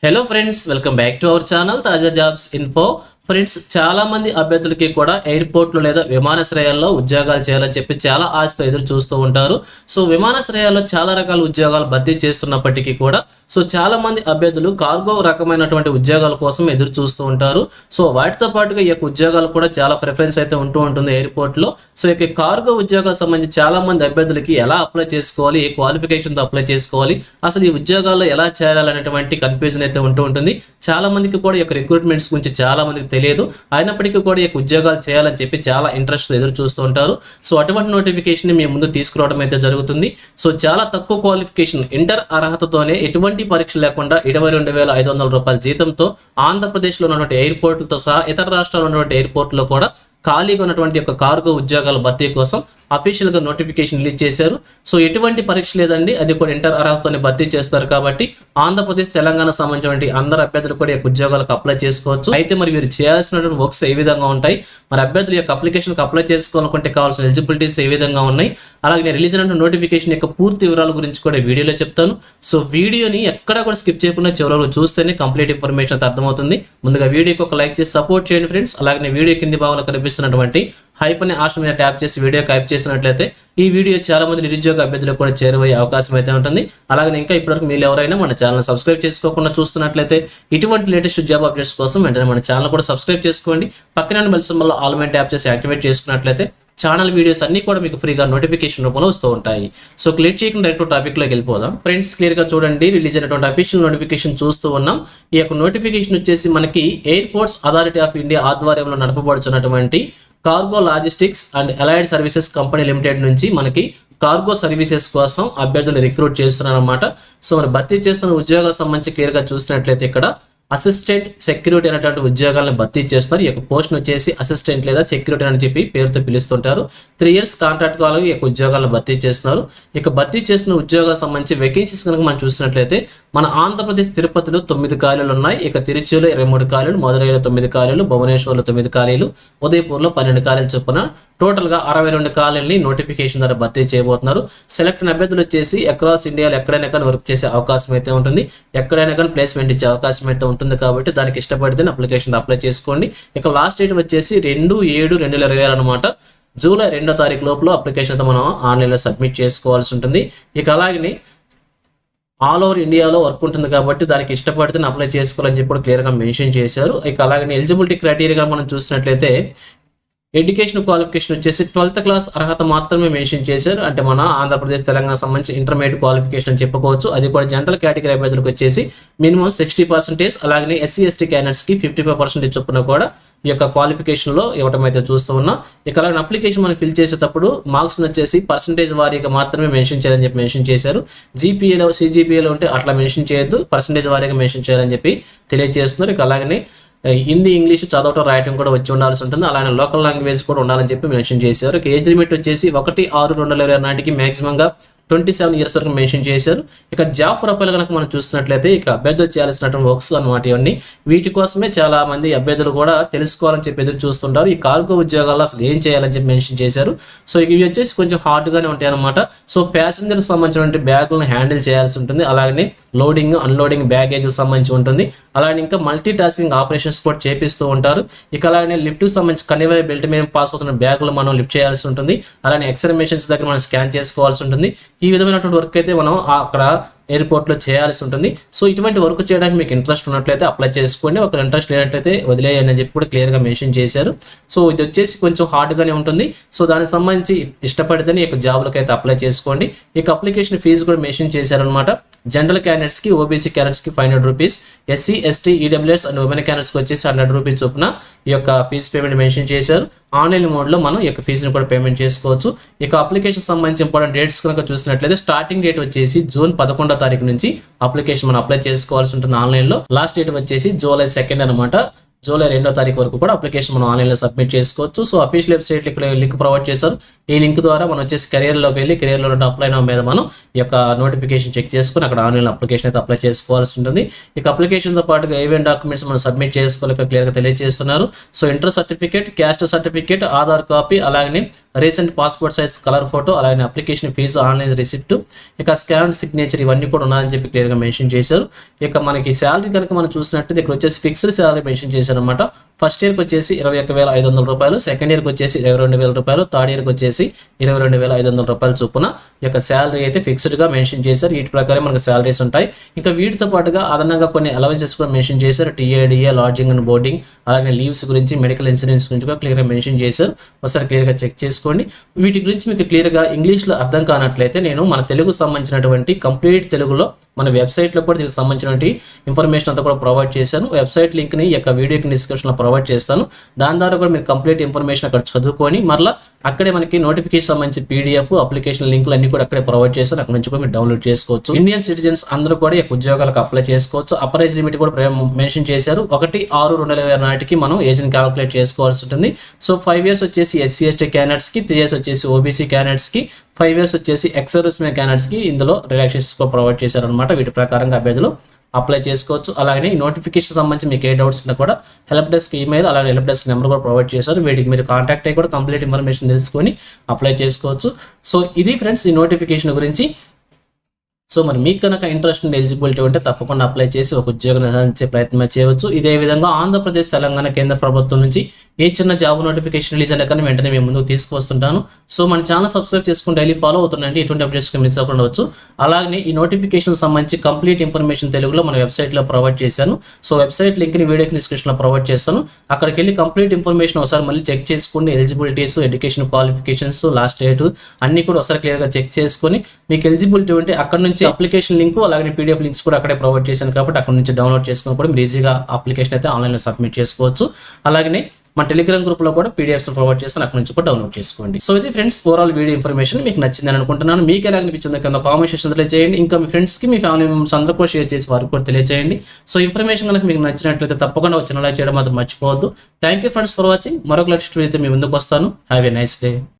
Hello friends, welcome back to our channel తాజా jobs info. Friends, చాలా మంది అభ్యర్థులకి కూడా ఎయిర్పోర్ట్లో లేదా విమానాశ్రయాల్లో ఉద్యోగాలు చేయాలని చెప్పి చాలా ఆశతో ఎదురు చూస్తూ ఉంటారు. సో విమానాశ్రయాల్లో చాలా రకాల ఉద్యోగాలు భర్తీ చేస్తున్నప్పటికీ కూడా చాలా మంది అభ్యర్థులు కార్గో రకమైనటువంటి ఉద్యోగాల కోసం ఎదురు చూస్తూ ఉంటారు. సో వాటితో పాటుగా ఈ యొక్క ఉద్యోగాలు కూడా చాలా ప్రిఫరెన్స్ అయితే ఉంటూ ఉంటుంది ఎయిర్పోర్ట్లో. సో ఈ కార్గో ఉద్యోగాలకు సంబంధించి చాలా మంది అభ్యర్థులకి ఎలా అప్లై చేసుకోవాలి, ఏ క్వాలిఫికేషన్తో అప్లై చేసుకోవాలి, అసలు ఈ ఉద్యోగాల్లో ఎలా చేయాలనేటువంటి కన్ఫ్యూజన్ అయితే ఉంటూ ఉంటుంది. చాలా మందికి కూడా ఈ యొక్క రిక్రూట్మెంట్స్ గురించి చాలా మందికి తెలియదు. అయినప్పటికీ కూడా ఈ ఉద్యోగాలు చేయాలని చెప్పి చాలా ఇంట్రెస్ట్ ఎదురు చూస్తూ ఉంటారు. సో అటువంటి నోటిఫికేషన్ మీ ముందు తీసుకురావడం అయితే జరుగుతుంది. సో చాలా తక్కువ క్వాలిఫికేషన్, ఇంటర్ అర్హతతోనే ఎటువంటి పరీక్ష లేకుండా 22,500 రూపాయల జీతంతో ఆంధ్రప్రదేశ్లో ఉన్నటువంటి ఎయిర్పోర్టులతో సహా ఇతర రాష్ట్రాల్లో ఉన్నటువంటి ఎయిర్పోర్టులో కూడా ఖాళీగా ఉన్నటువంటి యొక్క కార్గో ఉద్యోగాల భర్తీ కోసం అఫీషియల్గా నోటిఫికేషన్ రిలీజ్ చేశారు. సో ఎటువంటి పరీక్ష లేదండి, అది కూడా ఇంటర్ అర్హతతోనే భర్తీ చేస్తారు. కాబట్టి ఆంధ్రప్రదేశ్, తెలంగాణ సంబంధించినటువంటి అందరు అభ్యర్థులు కూడా ఈ ఉద్యోగాలకు అప్లై చేసుకోవచ్చు. అయితే మరి వీరు చేయాల్సినటువంటి వర్క్స్ ఏ విధంగా ఉంటాయి, మరి అభ్యర్థుల యొక్క అప్లికేషన్కి అప్లై చేసుకోవాలనుకుంటే కావాల్సిన ఎలిజిబిలిటీస్ ఏ విధంగా ఉన్నాయి, అలాగే నేను రిలీజ్ అయిన నోటిఫికేషన్ యొక్క పూర్తి వివరాల గురించి కూడా వీడియోలో చెప్తాను. సో వీడియోని ఎక్కడా కూడా స్కిప్ చేయకుండా చివరి చూస్తేనే కంప్లీట్ ఇన్ఫర్మేషన్ అర్థమవుతుంది. ముందుగా వీడియోకి ఒక లైక్ చేసి సపోర్ట్ చేయండి ఫ్రెండ్స్. అలాగే వీడియో కింది భాగంలో కనిపిస్తున్నటువంటి హైప్ అనే ఆప్షన్ మీద ట్యాప్ చేసి వీడియోకి హైప్ చేసినట్లయితే ఈ వీడియో చాలా మంది నిరుద్యోగ అభ్యర్థులకు కూడా చేరువయ్యే అవకాశం అయితే ఉంటుంది. అలాగే ఇంకా ఇప్పటివరకు మీరు ఎవరైనా మన ఛానల్ సబ్స్క్రైబ్ చేసుకోకుండా చూస్తున్నట్లయితే ఇటువంటి లేటెస్ట్ జాబ్ అప్డేట్స్ కోసం వెంటనే మన ఛానల్ కూడా సబ్స్క్రైబ్ చేసుకోండి. పక్కన బెల్ సింబల్ ఆల్ మీద ట్యాప్ చేసి యాక్టివేట్ చేసుకున్నట్లయితే ఛానల్ వీడియోస్ అన్ని కూడా మీకు ఫ్రీగా నోటిఫికేషన్ రూపంలో వస్తూ ఉంటాయి. సో క్లిక్ చేయకుండా డైరెక్ట్ టాపిక్లోకి వెళ్ళిపోదాం. ఫ్రెండ్స్, క్లియర్గా చూడండి, రిలీజ్ అయినటువంటి అఫీషియల్ నోటిఫికేషన్ చూస్తూ ఉన్నాం. ఈ యొక్క నోటిఫికేషన్ వచ్చేసి మనకి ఎయిర్పోర్ట్స్ అథారిటీ ఆఫ్ ఇండియా ఆధ్వర్యంలో నడపబడుతున్నటువంటి cargo logistics and allied services company limited నుంచి మనకి కార్గో సర్వీసెస్ కోసం అభ్యర్థులు రిక్రూట్ చేస్తున్నారు అన్నమాట. సో మరి భర్తీ చేస్తున్న ఉద్యోగాలకు సంబంధించి క్లియర్గా చూసినట్లయితే ఇక్కడ అసిస్టెంట్ సెక్యూరిటీ అనేటువంటి ఉద్యోగాలను భర్తీ చేస్తున్నారు. ఈ యొక్క పోస్ట్ వచ్చేసి అసిస్టెంట్ లేదా సెక్యూరిటీ అని చెప్పి పేరుతో పిలుస్తుంటారు. 3 years కాంట్రాక్ట్ కాలం ఈ యొక్క ఉద్యోగాలను భర్తీ చేస్తున్నారు. ఇక భర్తీ చేసిన ఉద్యోగాలకు సంబంధించి వేకెన్సీస్ కనుక మనం చూసినట్లయితే మన ఆంధ్రప్రదేశ్ తిరుపతిలో 9 ఖాళీలు ఉన్నాయి. ఇక తిరుచిలో 23 ఖాళీలు, మదురైలో 9 ఖాళీలు, భువనేశ్వర్లో 9 ఖాళీలు, ఉదయపూర్లో 12 ఖాళీలు చొప్పున టోటల్గా 62 ఖాళీలని నోటిఫికేషన్ ద్వారా భర్తీ చేయబోతున్నారు. సెలెక్ట్ అభ్యర్థులు వచ్చేసి అక్రాస్ ఇండియాలో ఎక్కడైనా కానీ వర్క్ చేసే అవకాశం అయితే ఉంటుంది. ఎక్కడైనా కానీ ప్లేస్మెంట్ ఇచ్చే అవకాశం అయితే ఉంటుంది. కాబట్టి దానికి ఇష్టపడితే అప్లికేషన్ అప్లై చేసుకోండి. ఇక లాస్ట్ డేట్ వచ్చేసి 2/7/2020 అనమాట. జూలై 2వ తారీఖు లోపల అప్లికేషన్ అయితే మనం ఆన్లైన్లో సబ్మిట్ చేసుకోవాల్సి ఉంటుంది. ఇక అలాగే ఆల్ ఓవర్ ఇండియాలో వర్క్ ఉంటుంది కాబట్టి దానికి ఇష్టపడితే అప్లై చేసుకోవాలని చెప్పి క్లియర్గా మెన్షన్ చేశారు. ఇక అలాగే ఎలిజిబిలిటీ క్రైటీరియా మనం చూసినట్లయితే ఎడ్యుకేషన్ క్వాలిఫికేషన్ వచ్చేసి 12th క్లాస్ అర్హత మాత్రమే మెన్షన్ చేశారు. అంటే మన ఆంధ్రప్రదేశ్, తెలంగాణ సంబంధించి ఇంటర్మీడియట్ క్వాలిఫికేషన్ అని చెప్పుకోవచ్చు. అది కూడా జనరల్ కేటగిరీ అభ్యర్థులకు వచ్చేసి మినిమం 60%, అలాగే SC/ST క్యాండిడేట్స్కి 55% చొప్పున కూడా ఈ యొక్క క్వాలిఫికేషన్లో ఇవ్వటం అయితే చూస్తూ ఉన్నాం. ఇక అలాగే అప్లికేషన్ మనం ఫిల్ చేసేటప్పుడు మార్క్స్ వచ్చేసి పర్సంటేజ్ వారీగా మాత్రమే మెన్షన్ చేయాలని చెప్పి మెన్షన్ చేశారు. జీపీఏలో, CGPAలో ఉంటే అట్లా మెన్షన్ చేయొద్దు, పర్సంటేజ్ వారీగా మెన్షన్ చేయాలని చెప్పి తెలియజేస్తున్నారు. ఇక అలాగనే హిందీ, ఇంగ్లీష్ చదవటం, రాయటం కూడా వచ్చి ఉండాల్సి ఉంటుంది. అలానే లోకల్ లాంగ్వేజ్ కూడా ఉండాలని చెప్పి మెన్షన్ చేశారు. ఏజ్ లిమిట్ వచ్చేసి 1/6/2020 నాటికి మ్యాక్సిమంగా 27 years వరకు మెన్షన్ చేశారు. ఇక జాబ్ ప్రొఫైల్ కనుక మనం చూస్తున్నట్లయితే ఇక అభ్యర్థులు చేయాల్సినటువంటి వర్క్స్ అనమాట ఇవన్నీ. వీటి కోసమే చాలా మంది అభ్యర్థులు కూడా తెలుసుకోవాలని చెప్పి ఎదురు చూస్తుంటారు. ఈ కార్గో ఉద్యోగాల్లో అసలు ఏం చేయాలని చెప్పి మెన్షన్ చేశారు. సో ఇవి వచ్చేసి కొంచెం హార్డ్గానే ఉంటాయి అనమాట. సో ప్యాసింజర్ సంబంధించినటువంటి బ్యాగులను హ్యాండిల్ చేయాల్సి ఉంటుంది. అలాగే లోడింగ్, అన్లోడింగ్ బ్యాగేజ్ సంబంధించి ఉంటుంది. అలాగే ఇంకా మల్టీ టాస్కింగ్ ఆపరేషన్స్ కూడా చేపిస్తూ ఉంటారు. ఇక అలాగే లిఫ్ట్కి సంబంధించి కన్వేయర్ బెల్ట్ మీద పాస్ అవుతున్న బ్యాగులు మనం లిఫ్ట్ చేయాల్సి ఉంటుంది. అలానే ఎక్స్రే మెషిన్స్ దగ్గర మనం స్కాన్ చేసుకోవాల్సి ఉంటుంది. ఈ విధమైనటువంటి వర్క్ అయితే మనం అక్కడ ఎయిర్పోర్ట్లో చేయాల్సి ఉంటుంది. సో ఇటువంటి వర్క్ చేయడానికి మీకు ఇంట్రెస్ట్ ఉన్నట్లయితే అప్లై చేసుకోండి. ఒక ఇంట్రెస్ట్ లేనట్లయితే వదిలేయని చెప్పి కూడా క్లియర్గా మెన్షన్ చేశారు. సో ఇది వచ్చేసి కొంచెం హార్డ్గానే ఉంటుంది. సో దానికి సంబంధించి ఇష్టపడితేనే ఈ జాబ్లకు అయితే అప్లై చేసుకోండి. ఇక అప్లికేషన్ ఫీజు కూడా మెన్షన్ చేశారనమాట. జనరల్ క్యాండిడేట్స్కి, OBC క్యాండిడేట్స్కి 500 rupees, SC/ST, EWS and women క్యాండిడేట్స్కి వచ్చేసి 100 రూపీస్ చొప్పున ఈ యొక్క ఫీజు పేమెంట్ మెన్షన్ చేశారు. ఆన్లైన్ మోడ్లో మనం ఈ యొక్క ఫీజుని కూడా పేమెంట్ చేసుకోవచ్చు. ఇక అప్లికేషన్ సంబంధించి ఇంపార్టెంట్ డేట్స్ కనుక చూసినట్లయితే స్టార్టింగ్ డేట్ వచ్చేసి జూన్ 11వ తారీఖు నుంచి అప్లికేషన్ మనం అప్లై చేసుకోవాల్సి ఉంటుంది ఆన్లైన్లో. లాస్ట్ డేట్ వచ్చేసి జూలై 2nd అనమాట. జూలై 2వ తారీఖు వరకు కూడా అప్లికేషన్ మనం ఆన్లైన్లో సబ్మిట్ చేసుకోవచ్చు. సో అఫీషియల్ వెబ్సైట్ ఇక్కడ లింక్ ప్రొవైడ్ చేశారు. ఈ లింక్ ద్వారా మనం వచ్చేసి కెరియర్లోకి వెళ్ళి కెరియర్లో ఉన్న అప్లై నౌ మీద మనం ఈ యొక్క నోటిఫికేషన్ చెక్ చేసుకుని అక్కడ ఆన్లైన్ అప్లికేషన్ అయితే అప్లై చేసుకోవాల్సి ఉంటుంది. ఇక అప్లికేషన్తో పాటుగా ఏమేమి డాక్యుమెంట్స్ మనం సబ్మిట్ చేసుకోవాలి ఇక్కడ క్లియర్గా తెలియజేస్తున్నారు. So inter certificate, caste certificate, Aadhaar copy, అలాగే recent passport size colour photo, అలాగే అప్లికేషన్ ఫీజు, ఆన్లైన్ రిసిప్ట్, ఇక స్కాన్ సిగ్నేచర్ ఇవన్నీ కూడా ఉన్నాయని చెప్పి క్లియర్గా మెన్షన్ చేశారు. ఇక మనకి శాలరీ కనుక మనం చూసినట్టు ఇక్కడ వచ్చేసి ఫిక్స్డ్ శాలరీ మెన్షన్ చేశారు అనమాట. ఫస్ట్ ఇయర్కి వచ్చేసి 21,500 రూపాయలు, సెకండ్ ఇయర్కి వచ్చేసి 22,000 రూపాయలు, థర్డ్ ఇయర్కి వచ్చేసి 22,500 రూపాయలు చొప్పున ఈ యొక్క శాలరీ అయితే ఫిక్స్డ్గా మెన్షన్ చేశారు. వీటి ప్రకారం మనకు శాలరీస్ ఉంటాయి. ఇంకా వీటితో పాటుగా అదనంగా కొన్ని అలవెన్సెస్ కూడా మెన్షన్ చేశారు. టీఏడిఏ, లాడ్జింగ్ అండ్ బోర్డింగ్, అలాగే లీవ్స్ గురించి, మెడికల్ ఇన్సూరెన్స్ గురించి కూడా క్లియర్గా మెన్షన్ చేశారు. ఒకసారి క్లియర్గా చెక్ చేసుకోండి. వీటి గురించి మీకు క్లియర్గా ఇంగ్లీష్లో అర్థం కానట్లయితే నేను మన తెలుగుకు సంబంధించినటువంటి కంప్లీట్ తెలుగులో మన వెబ్సైట్లో కూడా దీనికి సంబంధించినటువంటి ఇన్ఫర్మేషన్ అంతా కూడా ప్రొవైడ్ చేశాను. వెబ్సైట్ లింక్ని ఈ యొక్క వీడియోకి డిస్క్రిప్షన్లో ప్రొవైడ్ చేస్తాను. దాని ద్వారా కూడా మీరు కంప్లీట్ ఇన్ఫర్మేషన్ అక్కడ చదువుకొని మరలా అక్కడే మనకి నోటిఫికేషన్ సంబంధించి పీడిఎఫ్, అప్లికేషన్ లింకులు అన్ని కూడా అక్కడే ప్రొవైడ్ చేస్తాను. అక్కడ నుంచి కూడా మీరు డౌన్లోడ్ చేసుకోవచ్చు. ఇండియన్ సిటిజన్స్ అందరూ కూడా ఈ ఉద్యోగాలకు అప్లై చేసుకోవచ్చు. అప్పర్ ఏజ్ లిమిట్ కూడా మెన్షన్ చేశారు. 1/6/2020 నాటికి మనం ఏజ్ని క్యాలిక్యులేట్ చేసుకోవాల్సి ఉంటుంది. సో 5 years వచ్చేసి SC ST క్యాండిడేట్స్కి, 3 years వచ్చేసి OBC క్యాండిడేట్స్కి, 5 years వచ్చేసి ఎక్స్ సర్వీస్ మెన్ క్యాండిడేట్స్కి ఇందులో రిలాక్సేషన్ ప్రొవైడ్ చేశారనమాట. వీటి ప్రకారంగా అభ్యర్థులు అప్లై చేసుకోవచ్చు. అలాగే ఈ నోటిఫికేషన్ సంబంధించి మీకు ఏ డౌట్స్ ఉన్నా కూడా హెల్ప్ డెస్క్ ఈమెయిల్, అలాగే హెల్ప్ డెస్క్ నెంబర్ కూడా ప్రొవైడ్ చేశారు. వీటికి మీరు కాంటాక్ట్ అయ్యి కూడా కంప్లీట్ ఇన్ఫర్మేషన్ తెలుసుకొని అప్లై చేసుకోవచ్చు. సో ఇది ఫ్రెండ్స్ ఈ నోటిఫికేషన్ గురించి. సో మరి మీకు కనుక ఇంట్రెస్ట్ ఉండి ఎలిజిబిలిటీ ఉంటే తప్పకుండా అప్లై చేసి ఒక ఉద్యోగం సాధించే ప్రయత్నం చేయవచ్చు. ఇదే విధంగా ఆంధ్రప్రదేశ్, తెలంగాణ కేంద్ర ప్రభుత్వం నుంచి ఏ చిన్న జాబ్ నోటిఫికేషన్ రిలీజ్ అయినా కానీ వెంటనే మేము ముందుకు తీసుకొస్తుంటాను. సో మన ఛానల్ సబ్స్క్రైబ్ చేసుకుని డైలీ ఫాలో అవుతుండండి. ఎటువంటి అప్డేట్స్ మిస్ అవ్వకుండా వచ్చు. అలాగే ఈ నోటిఫికేషన్ సంబంధించి కంప్లీట్ ఇన్ఫర్మేషన్ తెలుగులో మన వెబ్సైట్లో ప్రొవైడ్ చేశాను. సో వెబ్సైట్ లింక్ని వీడియోకి డిస్క్రిప్షన్లో ప్రొవైడ్ చేస్తాను. అక్కడికి వెళ్ళి కంప్లీట్ ఇన్ఫర్మేషన్ ఒకసారి మళ్ళీ చెక్ చేసుకోండి. Eligibilities, education qualifications, last date అన్ని కూడా ఒకసారి క్లియర్గా చెక్ చేసుకొని మీకు ఎలిజిబిలిటీ ఉంటే అక్కడ నుంచి అప్లికేషన్ లింక్, అలాగే PDF లింక్స్ కూడా అక్కడే ప్రొవైడ్ చేశాను కాబట్టి అక్కడ నుంచి డౌన్లోడ్ చేసుకుని కూడా మీరు ఈజీగా అప్లికేషన్ అయితే ఆన్లైన్లో సబ్మిట్ చేసుకోవచ్చు. అలాగే మన టెలిగ్రామ్ గ్రూప్లో కూడా PDFs ప్రొవైడ్ చేస్తాను, అక్కడ నుంచి కూడా డౌన్లోడ్ చేసుకోండి. సో ఇది ఫ్రెండ్స్ ఓవరాల్ వీడియో ఇన్ఫర్మేషన్ మీకు నచ్చిందని అనుకుంటున్నాను. మీకు ఎలా అనిపించిందో కింద కామెంట్ సెక్షన్ తెలియజేయండి. ఇంకా మీ ఫ్రెండ్స్కి, మీ ఫ్యామిలీ మెంబర్స్ అందరూ కూడా షేర్ చేసి వారికి కూడా తెలియజేయండి. సో ఇన్ఫర్మేషన్ కనుక మీకు నచ్చినట్లయితే తప్పకుండా వచ్చిన లైక్ చేయడం మాత్రం మర్చిపోవద్దు. Thank you friends for watching. మరొక లేటెస్ట్ వీడియో మీ ముందుకు వస్తాను. Have a nice day.